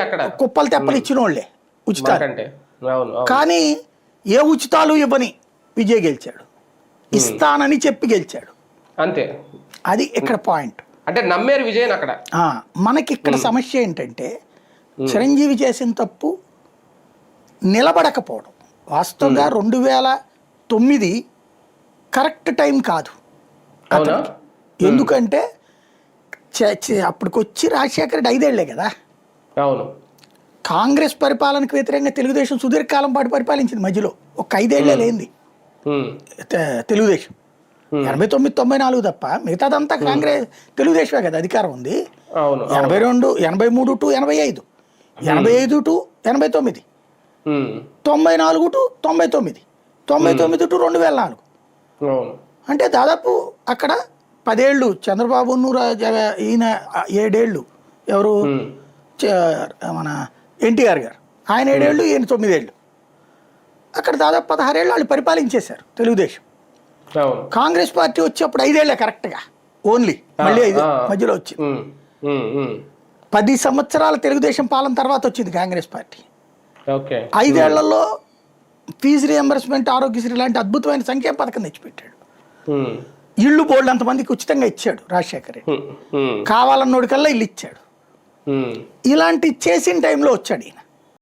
అక్కడ కుప్పలు తెప్పలు ఇచ్చిన వాళ్ళే ఉచితాలు. మాకంటే అవును అవును. కానీ ఏ ఉచితాలు ఇవ్వని విజయ్ గెలిచాడు, ఇస్తానని చెప్పి గెలిచాడు. అంతే, అది ఇక్కడ పాయింట్. అంటే నమ్మేరు విజయన్ అక్కడ. మనకి ఇక్కడ సమస్య ఏంటంటే చిరంజీవి చేసిన తప్పు నిలబడకపోవడం. వాస్తవంగా 2009 కరెక్ట్ టైం కాదు అవునా? అతనికి. ఎందుకంటే అప్పటికొచ్చి రాజశేఖర రెడ్డి 5 ఏళ్లే కదా. అవును, కాంగ్రెస్ పరిపాలనకు వ్యతిరేకంగా తెలుగుదేశం సుదీర్ఘకాలం పాటు పరిపాలించింది. మధ్యలో ఒక 5 ఏళ్లే లేనిది తెలుగుదేశం. 89, 94 తప్ప మిగతాదంతా కాంగ్రెస్ తెలుగుదేశమే కదా అధికారం ఉంది. 82, 83 to 85, 85 to 89, 94 to 99, 99 to 2004. అంటే దాదాపు అక్కడ 10 ఏళ్ళు చంద్రబాబు, ఈయన 7 ఏళ్ళు, ఎవరు మన ఎన్టీఆర్ గారు, ఆయన 7 ఏళ్ళు, ఈయన 9 ఏళ్ళు. అక్కడ దాదాపు 16 ఏళ్ళు వాళ్ళు పరిపాలించేశారు తెలుగుదేశం. కాంగ్రెస్ పార్టీ వచ్చి అప్పుడు 5 ఏళ్లే కరెక్ట్గా, ఓన్లీ మళ్ళీ 5 మధ్యలో వచ్చింది. 10 సంవత్సరాల తెలుగుదేశం పాలన తర్వాత వచ్చింది కాంగ్రెస్ పార్టీ. 5 ఏళ్లలో ఫీజు రియంబర్స్మెంట్, ఆరోగ్యశ్రీ లాంటి అద్భుతమైన సంక్షేమ పథకం తెచ్చిపెట్టాడు. ఇళ్ళు బోల్డ్ అంతమందికి ఉచితంగా ఇచ్చాడు రాజశేఖర రెడ్డి. కావాలన్నోడికల్లా ఇల్లు ఇచ్చాడు. ఇలాంటి చేసిన టైంలో వచ్చాడు ఈయన.